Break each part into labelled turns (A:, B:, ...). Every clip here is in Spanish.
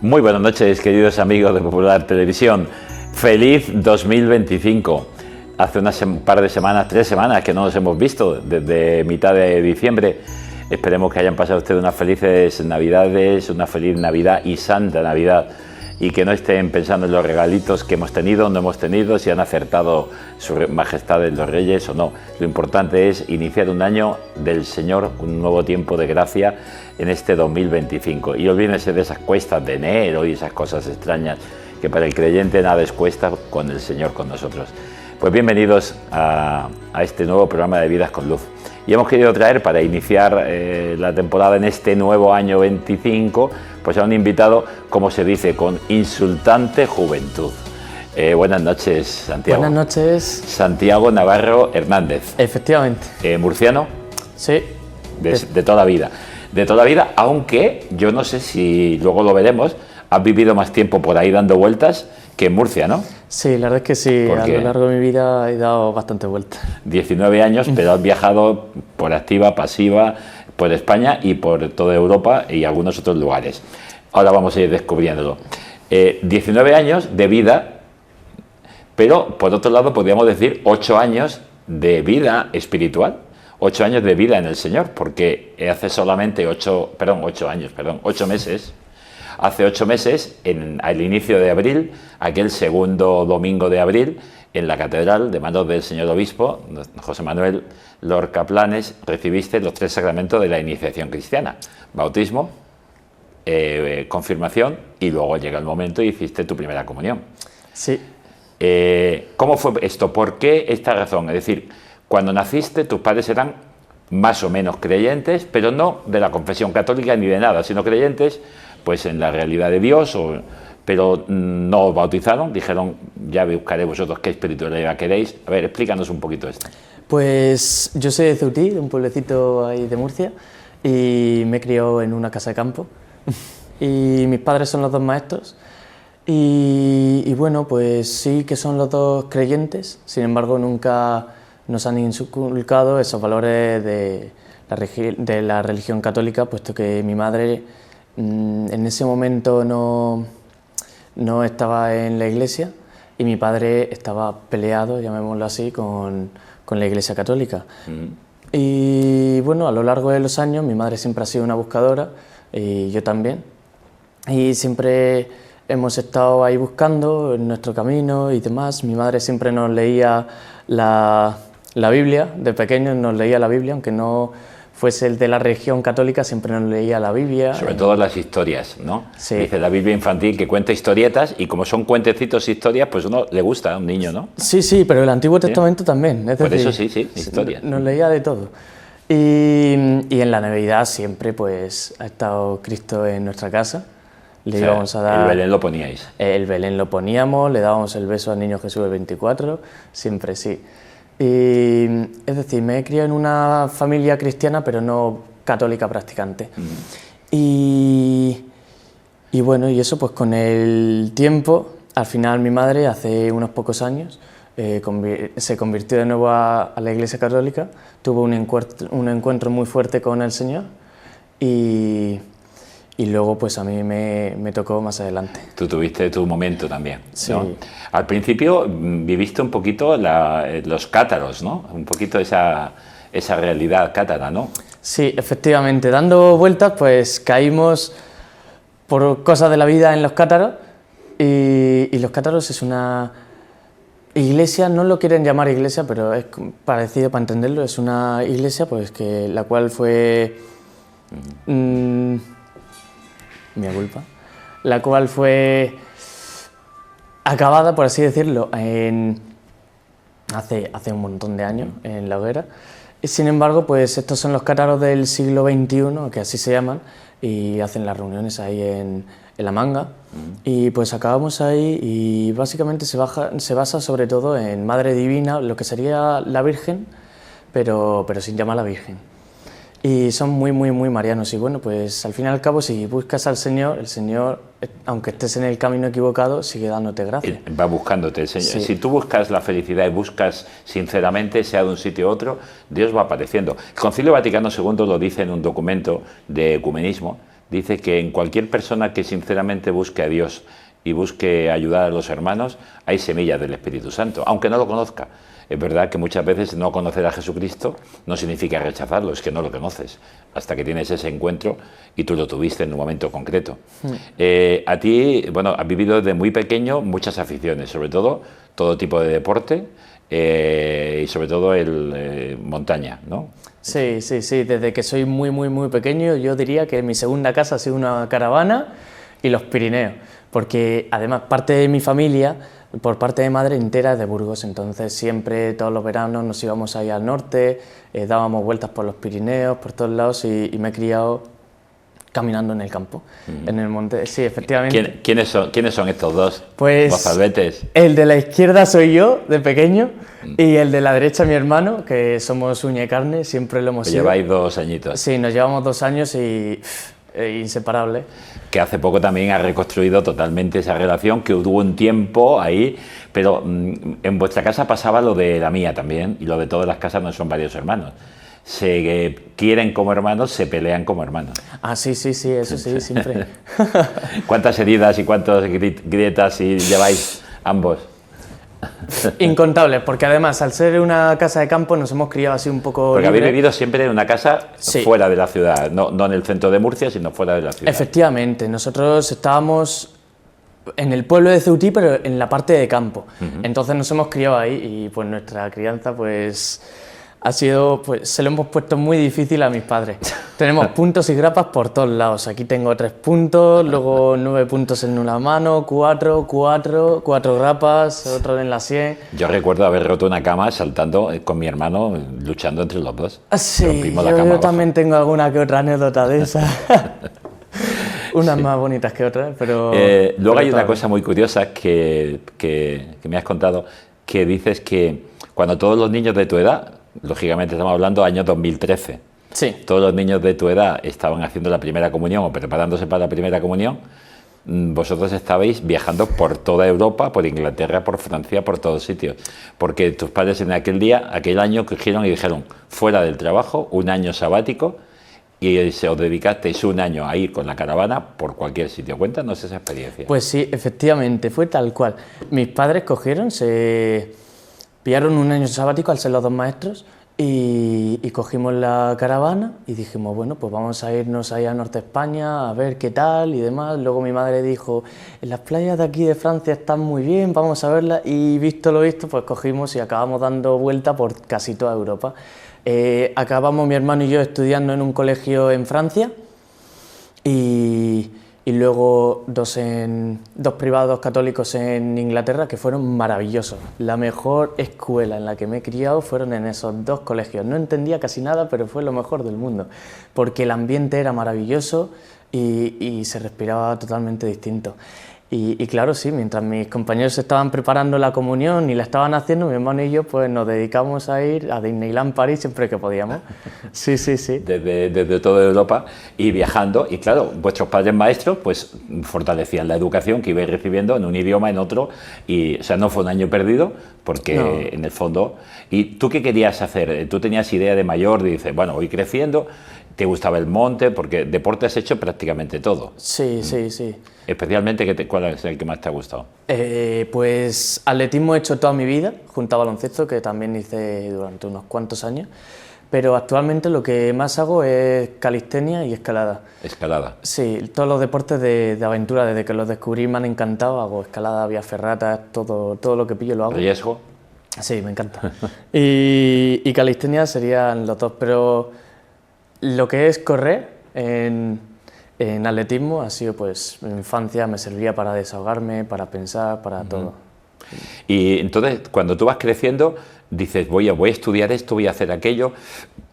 A: Muy buenas noches, queridos amigos de Popular Televisión. Feliz 2025. Hace un par de semanas, 3 semanas que no nos hemos visto, desde mitad de diciembre. Esperemos que hayan pasado ustedes unas felices Navidades, una feliz Navidad y Santa Navidad, y que no estén pensando en los regalitos que hemos tenido, no hemos tenido, si han acertado su majestad en los Reyes o no. Lo importante es iniciar un año del Señor, un nuevo tiempo de gracia en este 2025. Y olvídense de esas cuestas de enero y esas cosas extrañas, que para el creyente nada es cuesta con el Señor con nosotros. Pues bienvenidos a este nuevo programa de Vidas con Luz. Y hemos querido traer, para iniciar la temporada en este nuevo año 25, pues a un invitado, como se dice, con insultante juventud. Buenas noches, Santiago.
B: Buenas noches.
A: Santiago Navarro Hernández.
B: Efectivamente.
A: ¿Murciano?
B: Sí.
A: De toda la vida. De toda la vida, aunque yo no sé si luego lo veremos, has vivido más tiempo por ahí dando vueltas que en Murcia, ¿no?
B: Sí, la verdad es que sí, a lo largo de mi vida he dado bastante vueltas. 19
A: años, pero has viajado por activa, pasiva, por España y por toda Europa y algunos otros lugares. Ahora vamos a ir descubriéndolo. 19 años de vida, pero por otro lado podríamos decir 8 años de vida espiritual, 8 años de vida en el Señor, porque hace solamente 8 meses. Hace 8 meses, al inicio de abril, aquel segundo domingo de abril, en la catedral, de manos del señor obispo, José Manuel Lorca Planes, recibiste los 3 sacramentos de la iniciación cristiana: bautismo, confirmación, y luego llega el momento y hiciste tu primera comunión.
B: Sí.
A: ¿Cómo fue esto? ¿Por qué esta razón? Es decir, cuando naciste tus padres eran más o menos creyentes, pero no de la confesión católica ni de nada, sino creyentes pues en la realidad de Dios, pero no os bautizaron, dijeron, ya buscaré vosotros qué espiritualidad queréis. A ver, explícanos un poquito esto.
B: Pues yo soy de Ceutí, de un pueblecito ahí de Murcia, y me he criado en una casa de campo. Y mis padres son los 2 maestros, y bueno, pues sí que son los 2 creyentes, sin embargo nunca nos han inculcado esos valores de la religión católica, puesto que mi madre en ese momento no estaba en la iglesia y mi padre estaba peleado, llamémoslo así, con la iglesia católica. Y bueno, a lo largo de los años mi madre siempre ha sido una buscadora y yo también, y siempre hemos estado ahí buscando en nuestro camino y demás. Mi madre siempre nos leía la Biblia, de pequeños nos leía la Biblia, aunque no fuese el de la religión católica, siempre nos leía la Biblia.
A: Sobre todo las historias, ¿no?
B: Sí.
A: Dice la Biblia infantil que cuenta historietas, y como son cuentecitos, historias, pues uno le gusta a un niño, ¿no?
B: Sí, sí, pero el Antiguo Testamento también. Es
A: por
B: decir,
A: eso sí, historia.
B: Nos leía de todo. Y en la Navidad siempre pues ha estado Cristo en nuestra casa. Le íbamos a dar...
A: El Belén lo poníais.
B: El Belén lo poníamos, le dábamos el beso al niño Jesús el 24, siempre sí. Y, es decir, me he criado en una familia cristiana, pero no católica practicante. Y bueno, y eso pues con el tiempo, al final mi madre hace unos pocos años se convirtió de nuevo a la Iglesia Católica, tuvo un encuentro muy fuerte con el Señor, y luego pues a mí me tocó más adelante.
A: Tú tuviste tu momento también,
B: sí.
A: ¿no? Al principio viviste un poquito los cátaros, ¿no? Un poquito esa realidad cátara, ¿no?
B: Sí, efectivamente. Dando vueltas pues caímos por cosas de la vida en los cátaros, y los cátaros es una iglesia, no lo quieren llamar iglesia, pero es parecido para entenderlo. Es una iglesia pues que la cual fue... mea culpa, la cual fue acabada, por así decirlo, hace un montón de años, en la hoguera. Sin embargo, pues estos son los cátaros del siglo XXI, que así se llaman, y hacen las reuniones ahí en La Manga. Y pues acabamos ahí, y básicamente se basa sobre todo en Madre Divina, lo que sería la Virgen, pero sin llamarla Virgen. Y son muy, muy, muy marianos. Y bueno, pues al fin y al cabo, si buscas al Señor, el Señor, aunque estés en el camino equivocado, sigue dándote gracia.
A: Va buscándote el Señor. Sí. Si tú buscas la felicidad y buscas sinceramente, sea de un sitio u otro, Dios va apareciendo. El Concilio Vaticano II lo dice en un documento de ecumenismo, dice que en cualquier persona que sinceramente busque a Dios y busque ayudar a los hermanos, hay semillas del Espíritu Santo, aunque no lo conozca. Es verdad que muchas veces no conocer a Jesucristo no significa rechazarlo, es que no lo conoces, hasta que tienes ese encuentro y tú lo tuviste en un momento concreto. A ti, bueno, has vivido desde muy pequeño muchas aficiones, sobre todo tipo de deporte y sobre todo el montaña, ¿no?
B: Sí, sí, sí, desde que soy muy pequeño yo diría que mi segunda casa ha sido una caravana y los Pirineos, porque además parte de mi familia, por parte de madre, entera es de Burgos, entonces siempre todos los veranos nos íbamos ahí al norte, dábamos vueltas por los Pirineos, por todos lados y me he criado caminando en el campo, en el monte. Sí, efectivamente.
A: ¿Quiénes son estos dos?
B: Pues
A: mozalbetes.
B: El de la izquierda soy yo, de pequeño, y el de la derecha mi hermano, que somos uña y carne, siempre lo hemos sido.
A: Lleváis 2 añitos.
B: Sí, nos llevamos 2 años y inseparable.
A: Que hace poco también ha reconstruido totalmente esa relación, que hubo un tiempo ahí, pero en vuestra casa pasaba lo de la mía también, y lo de todas las casas, no son varios hermanos. Se quieren como hermanos, se pelean como hermanos.
B: Ah, sí, eso sí, siempre.
A: ¿Cuántas heridas y cuántas grietas lleváis ambos?
B: Incontables, porque además al ser una casa de campo nos hemos criado así un poco
A: porque
B: libre.
A: Habéis vivido siempre en una casa
B: sí.
A: Fuera de la ciudad, no en el centro de Murcia, sino fuera de la ciudad.
B: Efectivamente, nosotros estábamos en el pueblo de Ceutí, pero en la parte de campo. Entonces nos hemos criado ahí y pues nuestra crianza pues ha sido, pues se lo hemos puesto muy difícil a mis padres. Tenemos puntos y grapas por todos lados. Aquí tengo 3 puntos, luego 9 puntos en una mano, 4 grapas, otro en la sien.
A: Yo recuerdo haber roto una cama saltando con mi hermano, luchando entre los dos.
B: Sí, yo también tengo alguna que otra anécdota de esa. Unas sí. Más bonitas que otras, pero...
A: luego hay una cosa muy curiosa que me has contado, que dices que cuando todos los niños de tu edad, lógicamente estamos hablando año 2013,
B: sí.
A: Todos los niños de tu edad estaban haciendo la primera comunión o preparándose para la primera comunión, vosotros estabais viajando por toda Europa, por Inglaterra, por Francia, por todos sitios, porque tus padres en aquel año cogieron y dijeron, fuera del trabajo, un año sabático, y os dedicasteis un año a ir con la caravana por cualquier sitio. Cuéntanos esa experiencia.
B: Pues sí, efectivamente, fue tal cual. Mis padres cogieron, se pillaron un año sabático al ser los 2 maestros y cogimos la caravana y dijimos, bueno, pues vamos a irnos ahí al norte de España a ver qué tal y demás. Luego mi madre dijo, en las playas de aquí de Francia están muy bien, vamos a verlas, y visto lo visto, pues cogimos y acabamos dando vuelta por casi toda Europa. Acabamos mi hermano y yo estudiando en un colegio en Francia y luego 2 privados católicos en Inglaterra que fueron maravillosos. La mejor escuela en la que me he criado fueron en esos 2 colegios. No entendía casi nada, pero fue lo mejor del mundo, porque el ambiente era maravilloso y se respiraba totalmente distinto. Y claro, sí, mientras mis compañeros estaban preparando la comunión y la estaban haciendo, mi hermano y yo pues nos dedicamos a ir a Disneyland París siempre que podíamos. Sí.
A: Desde toda Europa y viajando. Y claro, vuestros padres maestros pues fortalecían la educación que ibais recibiendo en un idioma, en otro. Y, o sea, no fue un año perdido, porque no. En el fondo... ¿Y tú qué querías hacer? ¿Tú tenías idea de mayor? Dices, bueno, voy creciendo... ¿Te gustaba el monte? Porque deporte has hecho prácticamente todo.
B: Sí.
A: Especialmente, ¿cuál es el que más te ha gustado?
B: Pues atletismo he hecho toda mi vida, junto a baloncesto, que también hice durante unos cuantos años. Pero actualmente lo que más hago es calistenia y escalada.
A: ¿Escalada?
B: Sí, todos los deportes de aventura, desde que los descubrí me han encantado. Hago escalada, vías ferratas, todo lo que pillo lo hago.
A: ¿Riesgo?
B: Sí, me encanta. y calistenia serían los 2, pero... Lo que es correr en atletismo ha sido, pues, mi infancia me servía para desahogarme, para pensar, para todo.
A: Y entonces, cuando tú vas creciendo, dices, voy a estudiar esto, voy a hacer aquello,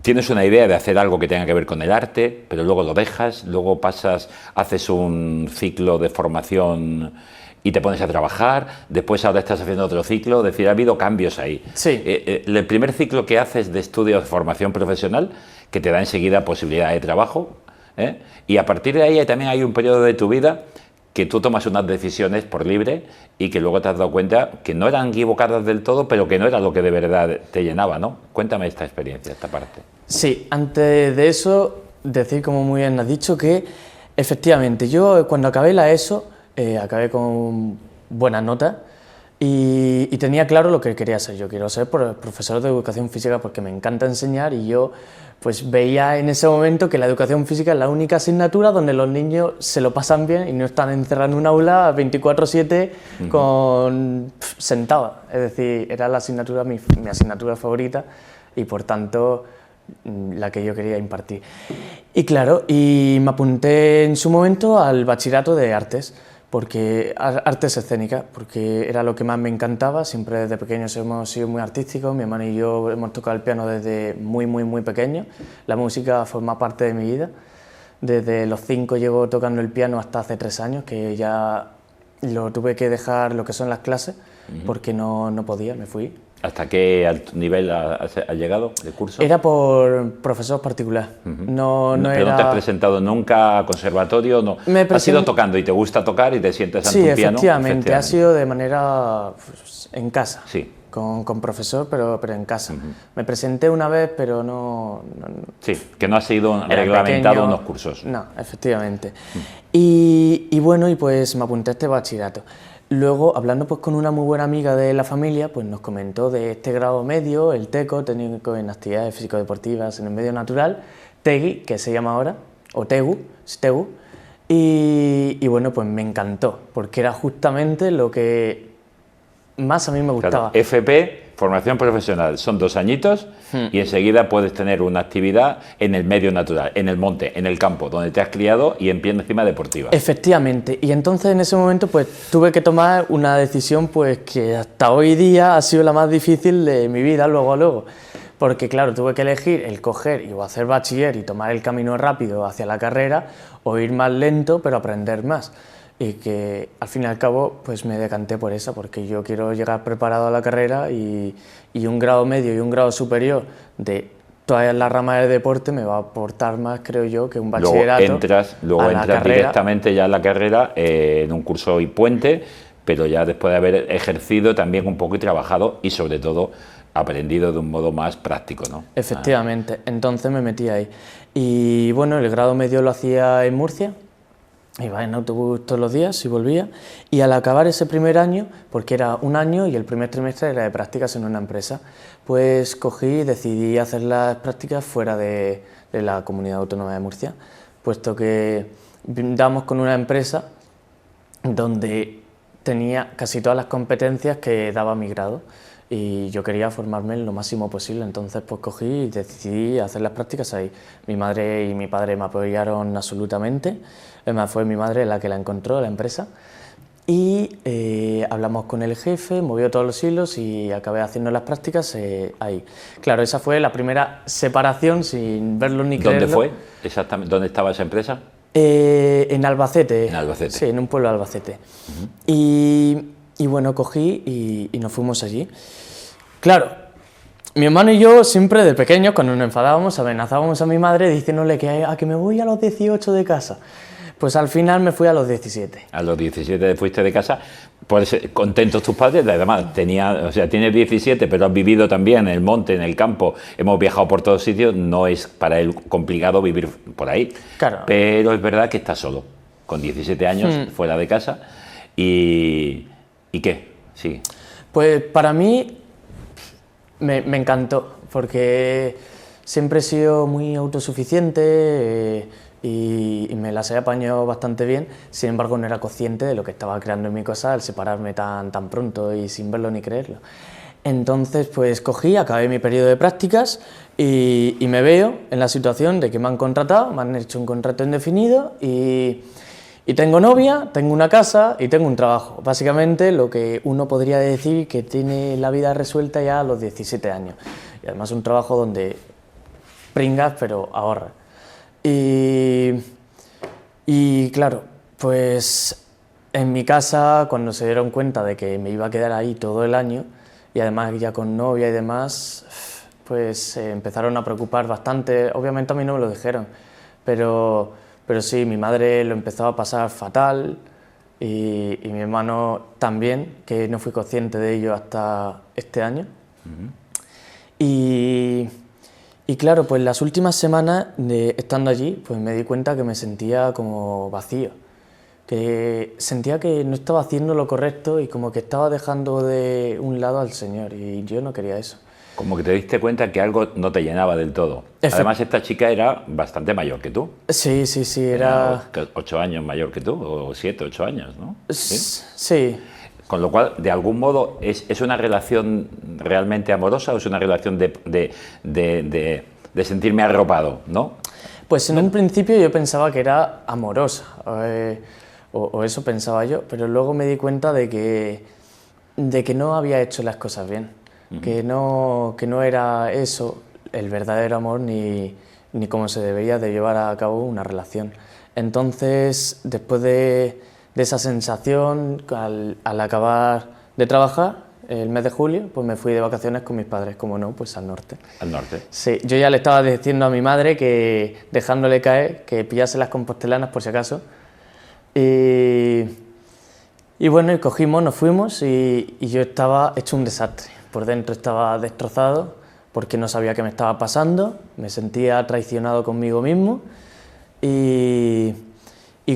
A: tienes una idea de hacer algo que tenga que ver con el arte, pero luego lo dejas, luego haces un ciclo de formación y te pones a trabajar, después ahora estás haciendo otro ciclo, es decir, ha habido cambios ahí.
B: Sí.
A: El primer ciclo que haces de estudios de formación profesional, que te da enseguida posibilidad de trabajo, y a partir de ahí también hay un periodo de tu vida que tú tomas unas decisiones por libre y que luego te has dado cuenta que no eran equivocadas del todo, pero que no era lo que de verdad te llenaba, ¿no? Cuéntame esta experiencia, esta parte.
B: Sí, antes de eso, decir, como muy bien has dicho, que Efectivamente, yo cuando acabé la ESO, acabé con buenas notas y tenía claro lo que quería ser. Yo quiero ser profesor de educación física porque me encanta enseñar y yo pues veía en ese momento que la educación física es la única asignatura donde los niños se lo pasan bien y no están encerrados en un aula 24/7 sentados. Es decir, era la asignatura, mi asignatura favorita y por tanto la que yo quería impartir. Y claro, y me apunté en su momento al bachillerato de artes, porque artes escénicas, porque era lo que más me encantaba. Siempre desde pequeños hemos sido muy artísticos, mi hermano y yo hemos tocado el piano desde muy pequeños. La música forma parte de mi vida. Desde los 5 llevo tocando el piano hasta hace 3 años, que ya lo tuve que dejar lo que son las clases, porque no podía, me fui.
A: ¿Hasta qué alto nivel has llegado de curso?
B: Era por profesor particular. No
A: ¿Pero
B: era...
A: no te has presentado nunca a conservatorio? No. Has ido tocando y te gusta tocar y te sientes ante un piano.
B: Sí, efectivamente. Ha sido de manera pues, en casa.
A: Sí.
B: Con profesor, pero en casa. Me presenté una vez, pero no...
A: Sí, que no has sido reglamentado unos cursos.
B: No, efectivamente. Y bueno, y pues me apunté a este bachillerato. Luego, hablando pues con una muy buena amiga de la familia, pues nos comentó de este grado medio, el TECO, técnico en actividades físico-deportivas en el medio natural, TEGI, que se llama ahora, o TEGU, y bueno, pues me encantó, porque era justamente lo que más a mí me gustaba.
A: Claro, FP, formación profesional, son 2 añitos y enseguida puedes tener una actividad en el medio natural, en el monte, en el campo, donde te has criado y en pie encima deportiva.
B: Efectivamente, y entonces en ese momento pues tuve que tomar una decisión pues que hasta hoy día ha sido la más difícil de mi vida, luego. Porque claro, tuve que elegir el coger y o hacer bachiller y tomar el camino rápido hacia la carrera o ir más lento pero aprender más. Y que al fin y al cabo pues me decanté por esa, porque yo quiero llegar preparado a la carrera y un grado medio y un grado superior de todas las ramas del deporte me va a aportar más, creo yo, que un bachillerato.
A: Luego entras directamente ya a la carrera en un curso y puente, pero ya después de haber ejercido también un poco y trabajado y sobre todo aprendido de un modo más práctico, ¿no?
B: Efectivamente, entonces me metí ahí. Y bueno, el grado medio lo hacía en Murcia. Iba en autobús todos los días y volvía, y al acabar ese primer año, porque era un año y el primer trimestre era de prácticas en una empresa, pues cogí y decidí hacer las prácticas fuera de la Comunidad Autónoma de Murcia, puesto que damos con una empresa donde tenía casi todas las competencias que daba mi grado y yo quería formarme lo máximo posible, entonces pues cogí y decidí hacer las prácticas ahí. Mi madre y mi padre me apoyaron absolutamente. Además fue mi madre la que la encontró, la empresa, y hablamos con el jefe, movió todos los hilos y acabé haciendo las prácticas ahí. Claro, esa fue la primera separación sin verlo ni creerlo.
A: ¿Dónde fue exactamente? ¿Dónde estaba esa empresa?
B: En Albacete.
A: En Albacete.
B: Sí, en un pueblo de Albacete. Y bueno, cogí y nos fuimos allí. Claro, mi hermano y yo siempre de pequeños, cuando nos enfadábamos, amenazábamos a mi madre diciéndole que me voy a los 18 de casa. Pues al final me fui a los 17.
A: A los 17 fuiste de casa, pues contentos tus padres, además tienes 17, pero has vivido también en el monte, en el campo, hemos viajado por todos sitios, no es para él complicado vivir por ahí.
B: Claro.
A: Pero es verdad que estás solo, con 17 años, fuera de casa, ¿y qué? Sí.
B: Pues para mí me encantó, porque siempre he sido muy autosuficiente, y me las he apañado bastante bien, sin embargo no era consciente de lo que estaba creando en mi casa al separarme tan pronto y sin verlo ni creerlo. Entonces pues cogí, acabé mi periodo de prácticas y me veo en la situación de que me han contratado, me han hecho un contrato indefinido y tengo novia, tengo una casa y tengo un trabajo. Básicamente lo que uno podría decir que tiene la vida resuelta ya a los 17 años. Y además un trabajo donde pringas pero ahorras. Y claro, pues en mi casa, cuando se dieron cuenta de que me iba a quedar ahí todo el año, y además ya con novia y demás, pues se empezaron a preocupar bastante. Obviamente a mí no me lo dijeron, pero sí, mi madre lo empezó a pasar fatal, y mi hermano también, que no fui consciente de ello hasta este año. Y claro, pues las últimas semanas de estando allí, pues me di cuenta que me sentía como vacío, que sentía que no estaba haciendo lo correcto y como que estaba dejando de un lado al Señor, y yo no quería eso.
A: Como que te diste cuenta que algo no te llenaba del todo. Además, esta chica era bastante mayor que tú.
B: Sí, era...
A: 8 años mayor que tú, o 7, 8 años, ¿no?
B: Sí.
A: Con lo cual, de algún modo, ¿es una relación realmente amorosa o es una relación de sentirme arropado, no?
B: Pues en un principio yo pensaba que era amorosa, o eso pensaba yo, pero luego me di cuenta de que no había hecho las cosas bien, que no era eso el verdadero amor ni cómo se debería de llevar a cabo una relación. Entonces, después de esa sensación, al acabar de trabajar, el mes de julio, pues me fui de vacaciones con mis padres, como no, pues al norte.
A: ¿Al norte?
B: Sí, yo ya le estaba diciendo a mi madre que, dejándole caer, que pillase las compostelanas por si acaso. Y bueno, y cogimos, nos fuimos y yo estaba hecho un desastre. Por dentro estaba destrozado porque no sabía qué me estaba pasando, me sentía traicionado conmigo mismo y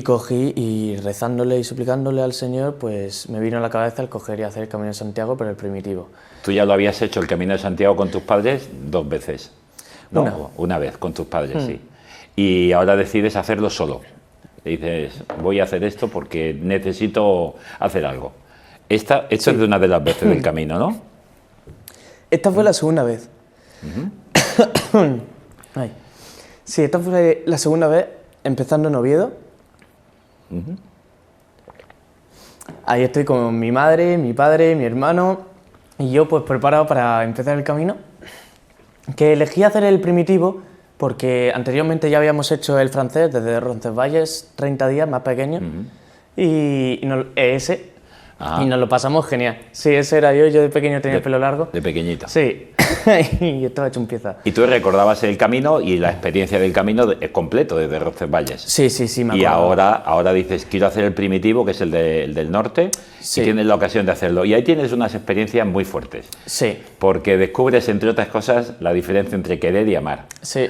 B: cogí y rezándole y suplicándole al Señor, pues me vino a la cabeza el coger y hacer el Camino de Santiago, pero el primitivo.
A: Tú ya lo habías hecho el Camino de Santiago con tus padres 2 veces, ¿no? Una vez con tus padres, sí. Y ahora decides hacerlo solo. Dices, voy a hacer esto porque necesito hacer algo. Esto es de una de las veces del camino, ¿no?
B: Esta fue la segunda vez. Ay. Sí, esta fue la segunda vez, empezando en Oviedo. Ahí estoy con mi madre, mi padre, mi hermano y yo pues preparado para empezar el camino, que elegí hacer el primitivo porque anteriormente ya habíamos hecho el francés desde Roncesvalles, 30 días más pequeño, y nos lo pasamos genial. Sí, ese era yo de pequeño tenía el pelo largo.
A: De pequeñito.
B: Sí, y estaba hecho un pieza.
A: Y tú recordabas el camino y la experiencia del camino completo desde Roncesvalles.
B: Sí, me acuerdo.
A: Y ahora dices, quiero hacer el primitivo, que es el del norte, y tienes la ocasión de hacerlo. Y ahí tienes unas experiencias muy fuertes.
B: Sí.
A: Porque descubres, entre otras cosas, la diferencia entre querer y amar.
B: Sí.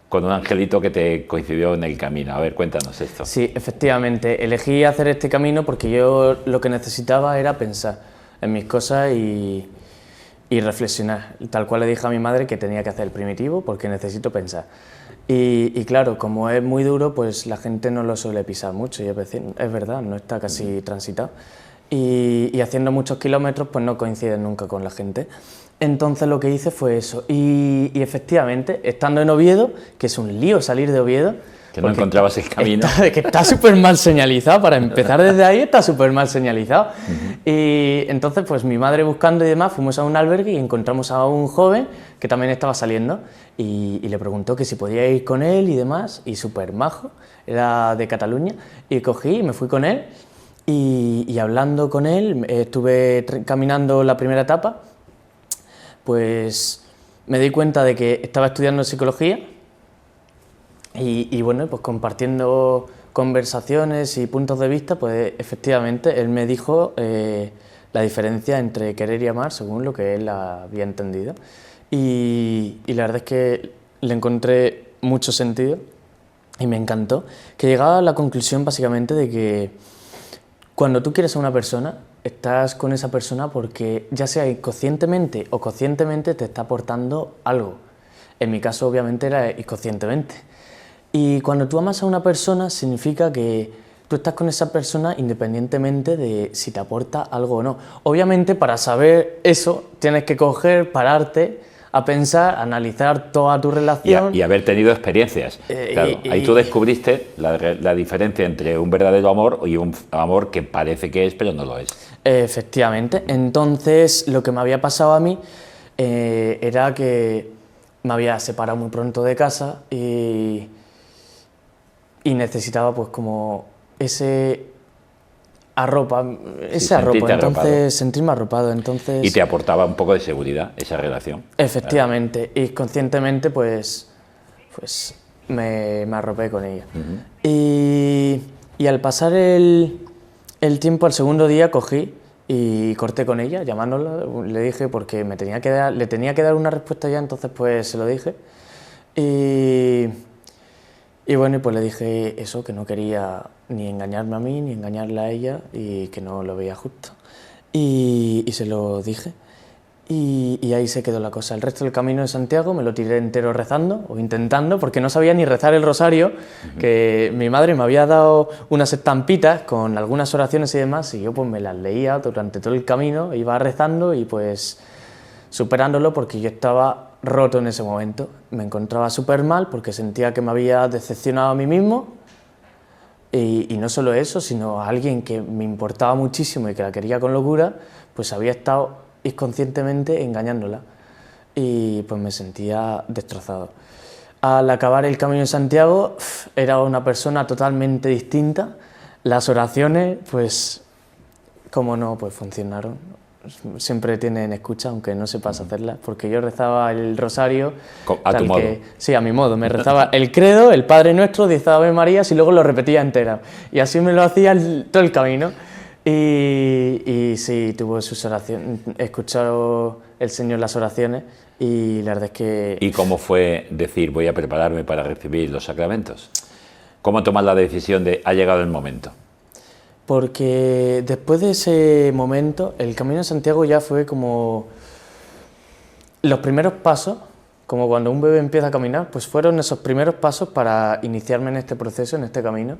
A: Con un angelito que te coincidió en el camino. A ver, cuéntanos esto.
B: Sí, efectivamente. Elegí hacer este camino porque yo lo que necesitaba era pensar en mis cosas y reflexionar. Tal cual le dije a mi madre que tenía que hacer el primitivo porque necesito pensar. Y claro, como es muy duro, pues la gente no lo suele pisar mucho. Y es verdad, no está casi transitado. Y haciendo muchos kilómetros, pues no coinciden nunca con la gente. Entonces lo que hice fue eso, y efectivamente, estando en Oviedo, que es un lío salir de Oviedo...
A: Que no encontrabas el camino.
B: Que está súper mal señalizado, para empezar desde ahí está súper mal señalizado. Y entonces pues mi madre buscando y demás, fuimos a un albergue y encontramos a un joven que también estaba saliendo y le preguntó que si podía ir con él y demás, y súper majo, era de Cataluña, y cogí y me fui con él y hablando con él, estuve caminando la primera etapa. Pues me di cuenta de que estaba estudiando psicología y bueno, pues compartiendo conversaciones y puntos de vista, pues efectivamente él me dijo la diferencia entre querer y amar según lo que él había entendido. Y la verdad es que le encontré mucho sentido y me encantó, que llegaba a la conclusión básicamente de que cuando tú quieres a una persona, estás con esa persona porque ya sea inconscientemente o conscientemente te está aportando algo. En mi caso obviamente era inconscientemente. Y cuando tú amas a una persona significa que tú estás con esa persona independientemente de si te aporta algo o no. Obviamente para saber eso tienes que pararte a pensar, a analizar toda tu relación.
A: Y haber tenido experiencias. Claro, ahí tú descubriste la diferencia entre un verdadero amor y un amor que parece que es, pero no lo es.
B: Efectivamente. Entonces, lo que me había pasado a mí era que me había separado muy pronto de casa y necesitaba pues como ese arropo, entonces sentirme arropado, entonces...
A: Y te aportaba un poco de seguridad esa relación.
B: Efectivamente, claro. Y conscientemente pues me arropé con ella. Y al pasar el tiempo, al segundo día cogí y corté con ella, llamándola, le dije porque le tenía que dar una respuesta ya, entonces pues se lo dije. Y, y bueno, pues le dije eso, que no quería ni engañarme a mí, ni engañarla a ella, y que no lo veía justo. Y se lo dije. Y ahí se quedó la cosa. El resto del Camino de Santiago me lo tiré entero rezando, o intentando, porque no sabía ni rezar el rosario, que mi madre me había dado unas estampitas con algunas oraciones y demás, y yo pues me las leía durante todo el camino, iba rezando y pues superándolo, porque yo estaba roto en ese momento. Me encontraba súper mal porque sentía que me había decepcionado a mí mismo, y no solo eso, sino a alguien que me importaba muchísimo y que la quería con locura, pues había estado inconscientemente engañándola, y pues me sentía destrozado. Al acabar el Camino de Santiago era una persona totalmente distinta. Las oraciones, pues, como no, pues funcionaron. Siempre tienen escucha, aunque no sepas hacerlas, porque yo rezaba el rosario
A: a tu modo.
B: Sí, a mi modo. Me rezaba el credo, el Padre Nuestro, 10 Ave Marías, y luego lo repetía entera. Y así me lo hacía todo el camino. Y sí, tuvo sus oraciones, he escuchado el Señor las oraciones, y la verdad es que...
A: ¿Y cómo fue decir voy a prepararme para recibir los sacramentos? ¿Cómo tomas la decisión de ha llegado el momento?
B: Porque después de ese momento, el Camino de Santiago ya fue como los primeros pasos, como cuando un bebé empieza a caminar, pues fueron esos primeros pasos para iniciarme en este proceso, en este camino.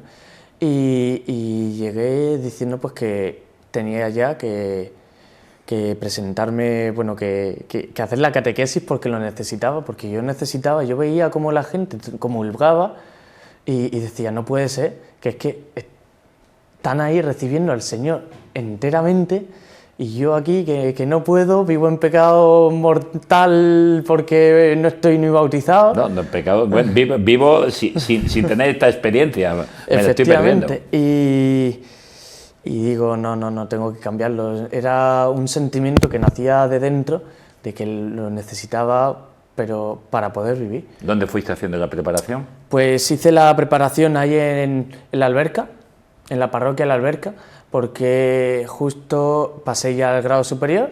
B: Y llegué diciendo pues que tenía ya que presentarme, bueno, que hacer la catequesis porque lo necesitaba, porque yo veía cómo la gente comulgaba y decía, no puede ser, que es que están ahí recibiendo al Señor enteramente, y yo aquí que no puedo, vivo en pecado mortal porque no estoy ni bautizado.
A: No, en pecado, bueno, vivo sin tener esta experiencia, me lo estoy perdiendo.
B: Y digo, no, tengo que cambiarlo. Era un sentimiento que nacía de dentro, de que lo necesitaba, pero para poder vivir.
A: ¿Dónde fuiste haciendo la preparación?
B: Pues hice la preparación ahí en la Alberca, en la parroquia de la Alberca, porque justo pasé ya al grado superior,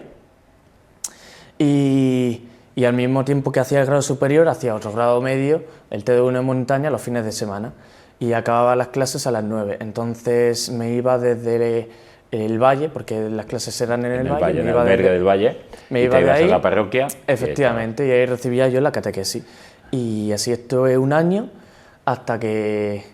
B: y al mismo tiempo que hacía el grado superior hacía otro grado medio, el TD1 en montaña, los fines de semana, y acababa las clases a las 9. Entonces me iba desde el Valle, porque las clases eran en el Valle,
A: en el albergue del Valle,
B: me iba de ahí,
A: a la parroquia.
B: Efectivamente, y ahí recibía yo la catequesis. Y así estuve un año hasta que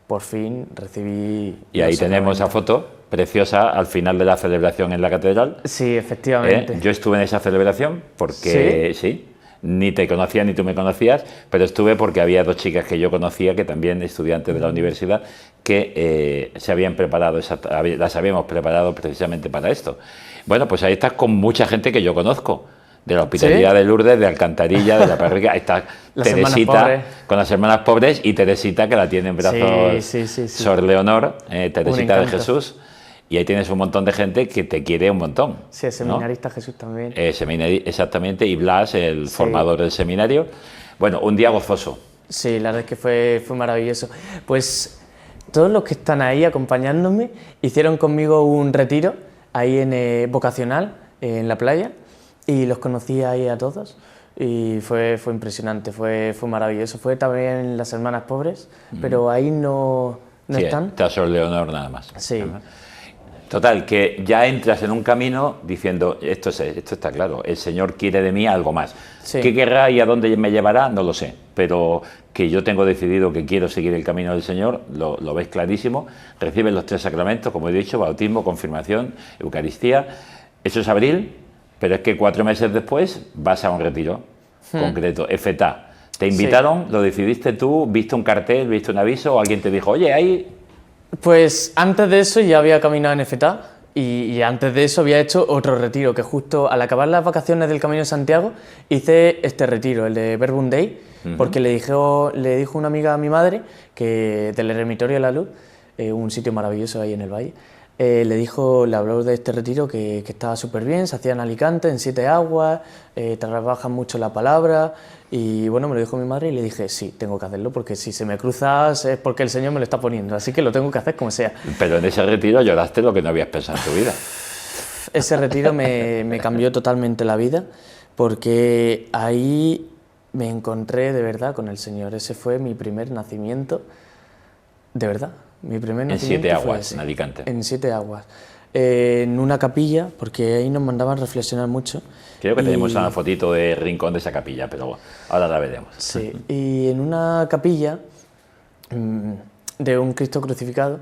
B: por fin recibí...
A: Y ahí tenemos esa foto preciosa al final de la celebración en la catedral.
B: Sí, efectivamente.
A: Yo estuve en esa celebración porque, sí, ni te conocía ni tú me conocías, pero estuve porque había dos chicas que yo conocía, que también estudiantes de la universidad, que se habían preparado, las habíamos preparado precisamente para esto. Bueno, pues ahí estás con mucha gente que yo conozco, de la Hospitalidad de Lourdes, de Alcantarilla, de la parroquia. Está Teresita con las hermanas pobres, y Teresita, que la tiene en brazos, Sor Leonor, Teresita de Jesús. Y ahí tienes un montón de gente que te quiere un montón.
B: Sí, el seminarista, ¿no? Jesús también.
A: Exactamente, y Blas, el formador del seminario. Bueno, un día gozoso.
B: Sí, la verdad es que fue maravilloso. Pues todos los que están ahí acompañándome hicieron conmigo un retiro ahí en vocacional, en la playa, y los conocí ahí a todos. Y fue impresionante, fue maravilloso. Fue también las hermanas pobres, pero ahí no están.
A: Está Sor Leonor nada más.
B: Sí.
A: Total, que ya entras en un camino diciendo, esto está claro, el Señor quiere de mí algo más. Sí. ¿Qué querrá y a dónde me llevará? No lo sé, pero que yo tengo decidido que quiero seguir el camino del Señor, lo ves clarísimo. Recibes los 3 sacramentos, como he dicho, bautismo, confirmación, Eucaristía. Eso es abril, pero es que 4 meses después vas a un retiro concreto, EFETA. ¿Te invitaron? Sí. ¿Lo decidiste tú? ¿Viste un cartel? ¿Viste un aviso? ¿O alguien te dijo, oye, ahí...?
B: Pues antes de eso ya había caminado en EFETA, y antes de eso había hecho otro retiro, que justo al acabar las vacaciones del Camino de Santiago hice este retiro, el de Verbum Dei, porque le dijo una amiga a mi madre, que del Eremitorio de la Luz, un sitio maravilloso ahí en el Valle, le habló de este retiro que estaba súper bien, se hacía en Alicante, en 7 aguas, trabajan mucho la palabra, y bueno, me lo dijo mi madre y le dije, sí, tengo que hacerlo, porque si se me cruza es porque el Señor me lo está poniendo, así que lo tengo que hacer como sea.
A: Pero en ese retiro lloraste lo que no habías pensado en tu vida.
B: Ese retiro me cambió totalmente la vida, porque ahí me encontré de verdad con el Señor. Ese fue mi primer nacimiento, de verdad. Mi primer
A: En
B: nacimiento
A: Siete
B: fue
A: Aguas,
B: ese,
A: en Alicante.
B: en Siete Aguas. En una capilla, porque ahí nos mandaban reflexionar mucho.
A: Creo que
B: y-
A: tenemos una fotito de rincón de esa capilla, pero ahora la veremos.
B: Sí, y en una capilla de un Cristo crucificado,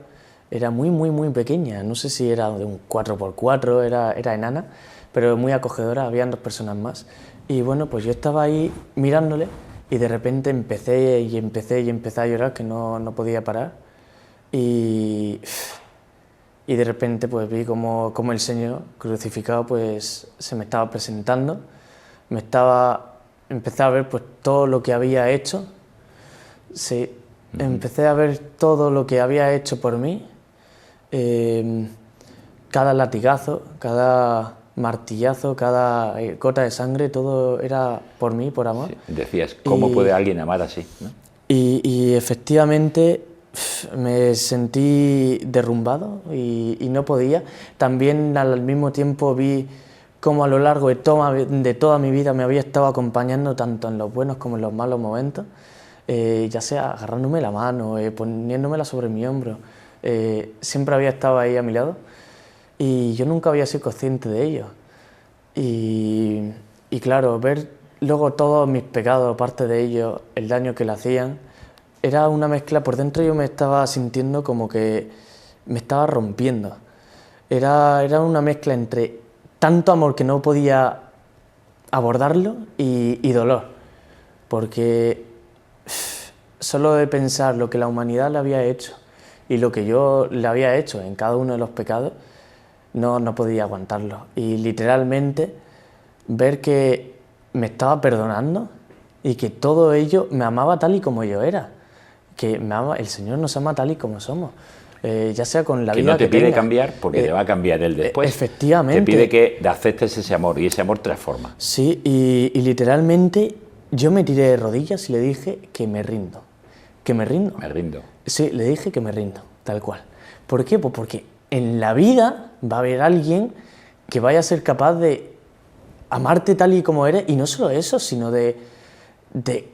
B: era muy, muy, muy pequeña, no sé si era de un 4x4, era enana, pero muy acogedora, habían 2 personas más. Y bueno, pues yo estaba ahí mirándole y de repente empecé a llorar, que no podía parar. Y, y de repente pues vi como el Señor crucificado pues se me estaba presentando, empecé a ver pues todo lo que había hecho. Sí, empecé a ver todo lo que había hecho por mí, cada latigazo, cada martillazo, cada gota de sangre, todo era por mí, por amor.
A: Sí, decías, ¿cómo puede alguien amar así? ¿no?
B: Y efectivamente me sentí derrumbado y no podía. También al mismo tiempo vi cómo a lo largo de toda mi vida me había estado acompañando tanto en los buenos como en los malos momentos. Ya sea agarrándome la mano, poniéndomela sobre mi hombro, siempre había estado ahí a mi lado y yo nunca había sido consciente de ello. Y claro, ver luego todos mis pecados, aparte de ellos, el daño que le hacían, era una mezcla. Por dentro yo me estaba sintiendo como que me estaba rompiendo. Era una mezcla entre tanto amor que no podía abordarlo y dolor, porque solo de pensar lo que la humanidad le había hecho y lo que yo le había hecho en cada uno de los pecados, no podía aguantarlo. Y literalmente ver que me estaba perdonando y que todo ello me amaba tal y como yo era. Que el Señor nos ama tal y como somos. Ya sea con la
A: que
B: vida
A: no te
B: que
A: pide
B: tengas.
A: cambiar porque te va a cambiar él después.
B: Efectivamente.
A: Te pide que aceptes ese amor y ese amor transforma.
B: Sí, y literalmente yo me tiré de rodillas y le dije que me rindo. Que me rindo.
A: Me rindo.
B: Sí, le dije que me rindo, tal cual. ¿Por qué? Pues porque en la vida va a haber alguien que vaya a ser capaz de amarte tal y como eres, y no solo eso, sino de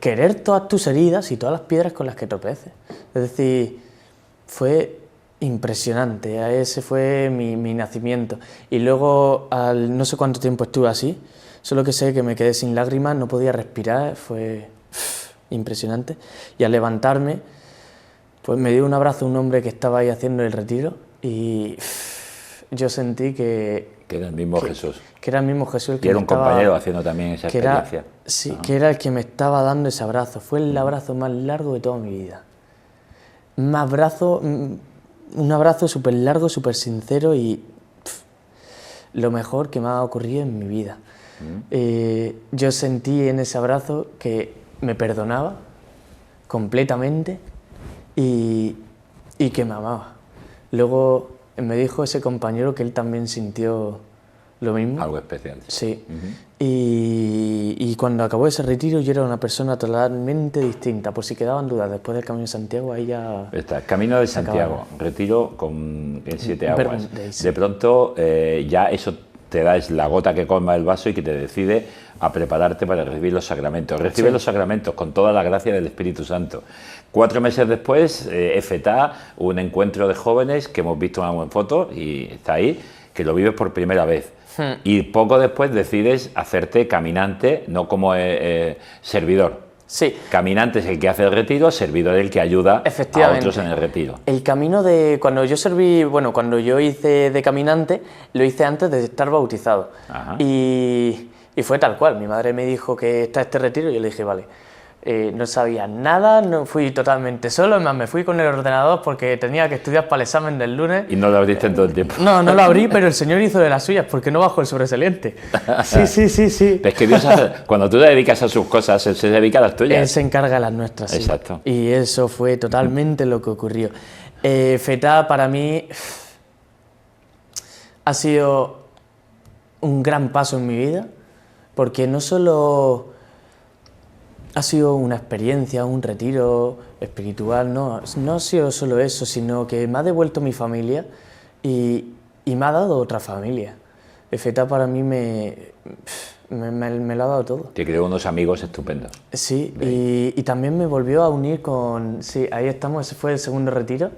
B: querer todas tus heridas y todas las piedras con las que tropeces. Es decir, fue impresionante, ese fue mi nacimiento. Y luego, no sé cuánto tiempo estuve así, solo que sé que me quedé sin lágrimas, no podía respirar, fue impresionante. Y al levantarme, pues me dio un abrazo un hombre que estaba ahí haciendo el retiro y yo sentí que
A: era el mismo Jesús.
B: Que era el mismo Jesús el que
A: y era
B: me
A: un
B: estaba,
A: compañero haciendo también esa experiencia.
B: Sí, que era el que me estaba dando ese abrazo. Fue el abrazo más largo de toda mi vida. Un abrazo súper largo, súper sincero y lo mejor que me ha ocurrido en mi vida. Yo sentí en ese abrazo que me perdonaba completamente y que me amaba. Luego me dijo ese compañero que él también sintió lo mismo.
A: Algo especial.
B: Sí. Y cuando acabó ese retiro yo era una persona totalmente distinta. Por si quedaban dudas, después del Camino de Santiago ahí ya...
A: Está, Camino de Santiago, retiro en Siete Aguas.
B: Sí.
A: De pronto ya eso te da, es la gota que colma el vaso y que te decide a prepararte para recibir los sacramentos. Recibe los sacramentos con toda la gracia del Espíritu Santo. 4 meses después, FETA, un encuentro de jóvenes que hemos visto en foto y está ahí, que lo vives por primera vez. Y poco después decides hacerte caminante, no como servidor.
B: Sí.
A: Caminante es el que hace el retiro, servidor el que ayuda a otros en el retiro.
B: El camino de... Cuando yo hice de caminante, lo hice antes de estar bautizado. Y fue tal cual. Mi madre me dijo que está este retiro y yo le dije, vale. No sabía nada, no fui totalmente solo, además me fui con el ordenador porque tenía que estudiar para el examen del lunes.
A: ¿Y no lo abriste en todo el tiempo?
B: No lo abrí, pero el Señor hizo de las suyas porque no bajó el sobresaliente. Sí.
A: Es que Dios cuando tú te dedicas a sus cosas, Él se dedica a las tuyas.
B: Él se encarga de las nuestras, sí.
A: Exacto.
B: Y eso fue totalmente lo que ocurrió. FETA para mí ha sido un gran paso en mi vida porque no solo... Ha sido una experiencia, un retiro espiritual, no ha sido solo eso, sino que me ha devuelto mi familia y me ha dado otra familia. FETA para mí me me lo ha dado todo.
A: Te creó unos amigos estupendos.
B: Sí, y también me volvió a unir con... Sí, ahí estamos, ese fue el segundo retiro,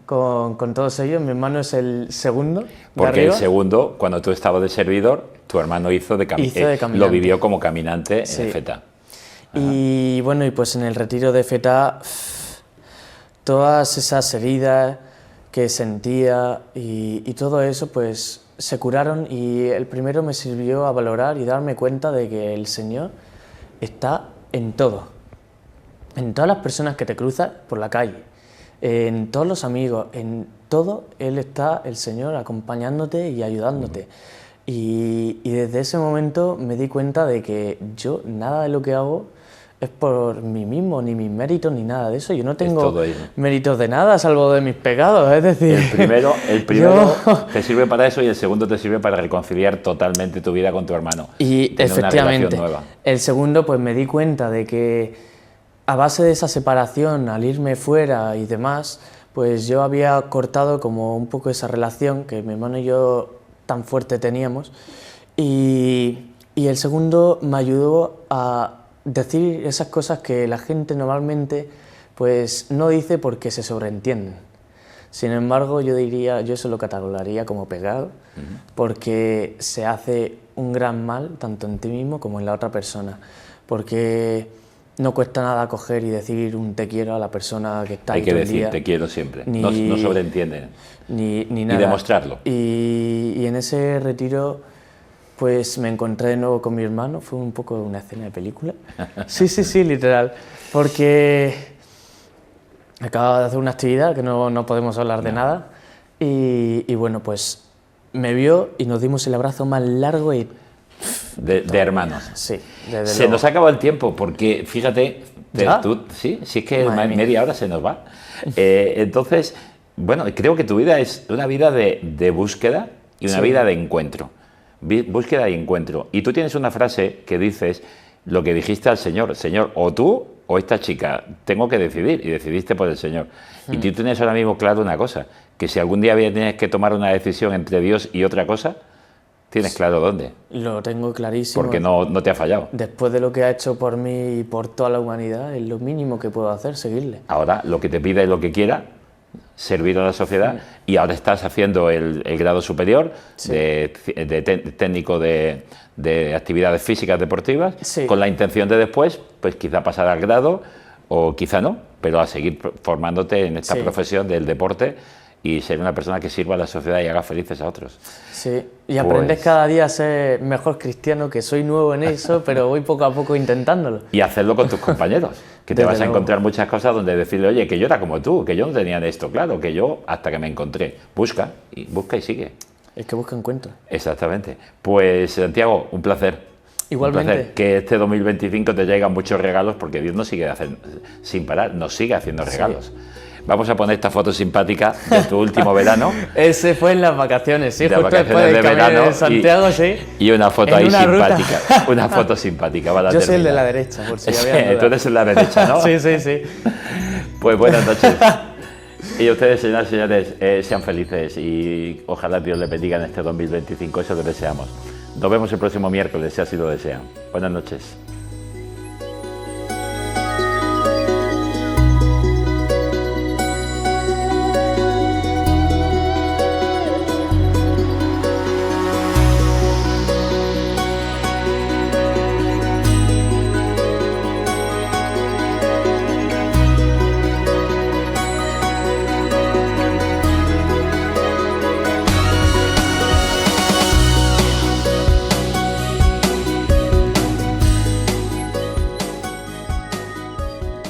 B: con todos ellos. Mi hermano es el segundo de
A: Porque
B: arriba.
A: el segundo, cuando tú estabas de servidor, tu hermano hizo de caminante. Lo vivió como caminante
B: Sí.
A: en FETA.
B: Y bueno, y pues en el retiro de FETA, todas esas heridas que sentía y todo eso, pues se curaron, y el primero me sirvió a valorar y darme cuenta de que el Señor está en todo, en todas las personas que te cruzas por la calle, en todos los amigos, en todo Él está, el Señor, acompañándote y ayudándote. Y desde ese momento me di cuenta de que yo nada de lo que hago es por mí mismo, ni mis méritos, ni nada de eso. Yo no tengo méritos de nada, salvo de mis pecados, es decir...
A: El primero te sirve para eso, y el segundo te sirve para reconciliar totalmente tu vida con tu hermano.
B: Y
A: tener
B: efectivamente,
A: una relación nueva.
B: El segundo, pues me di cuenta de que a base de esa separación, al irme fuera y demás, pues yo había cortado como un poco esa relación que mi hermano y yo tan fuerte teníamos, y el segundo me ayudó a decir esas cosas que la gente normalmente pues no dice porque se sobreentienden. Sin embargo, yo eso lo catalogaría como pecado, porque se hace un gran mal tanto en ti mismo como en la otra persona, porque no cuesta nada coger y decir un te quiero a la persona que está ahí.
A: Hay que
B: todo el
A: decir
B: día,
A: te quiero siempre,
B: ni,
A: no sobreentienden.
B: Ni nada.
A: Y demostrarlo.
B: Y en ese retiro pues me encontré de nuevo con mi hermano, fue un poco una escena de película. Sí, literal, porque acababa de hacer una actividad que no podemos hablar de nada, y bueno, pues me vio y nos dimos el abrazo más largo y...
A: De hermanos.
B: Sí, desde
A: Se
B: luego.
A: nos ha acabado el tiempo, porque fíjate, sí, es que media hora se nos va. Entonces, bueno, creo que tu vida es una vida de búsqueda y una vida de encuentro. Búsqueda y encuentro. Y tú tienes una frase que dices lo que dijiste al Señor: Señor, o tú o esta chica, tengo que decidir, y decidiste por el Señor. Y tú tienes ahora mismo claro una cosa, que si algún día tienes que tomar una decisión entre Dios y otra cosa, tienes claro dónde.
B: Lo tengo clarísimo.
A: Porque no te ha fallado.
B: Después de lo que ha hecho por mí y por toda la humanidad, es lo mínimo que puedo hacer, seguirle.
A: Ahora, lo que te pida y lo que quiera, servir a la sociedad, y ahora estás haciendo el grado superior de técnico de actividades físicas deportivas, con la intención de después, pues quizá pasar al grado, o quizá no, pero a seguir formándote en esta profesión del deporte y ser una persona que sirva a la sociedad y haga felices a otros.
B: Sí, y aprendes cada día a ser mejor cristiano, que soy nuevo en eso, pero voy poco a poco intentándolo.
A: Y hacerlo con tus compañeros, que te vas a encontrar muchas cosas donde decirle, oye, que yo era como tú, que yo no tenía de esto claro, que yo hasta que me encontré. Busca y sigue.
B: El que busca encuentra.
A: Exactamente. Pues Santiago, un placer.
B: Igualmente.
A: Un placer. Que este 2025 te lleguen muchos regalos, porque Dios nos sigue sin parar, nos sigue haciendo regalos. Vamos a poner esta foto simpática de tu último verano.
B: Ese fue en las vacaciones, sí,
A: de
B: justo
A: vacaciones
B: después del
A: de verano
B: de Santiago, sí.
A: Y una foto ahí simpática. Una foto simpática.
B: Yo soy el de la derecha, por si había dudas.
A: Tú eres el de la derecha, ¿no?
B: Sí.
A: Pues buenas noches. Y ustedes, señoras y señores, sean felices, y ojalá Dios les bendiga en este 2025, eso que deseamos. Nos vemos el próximo miércoles, si así lo desean. Buenas noches.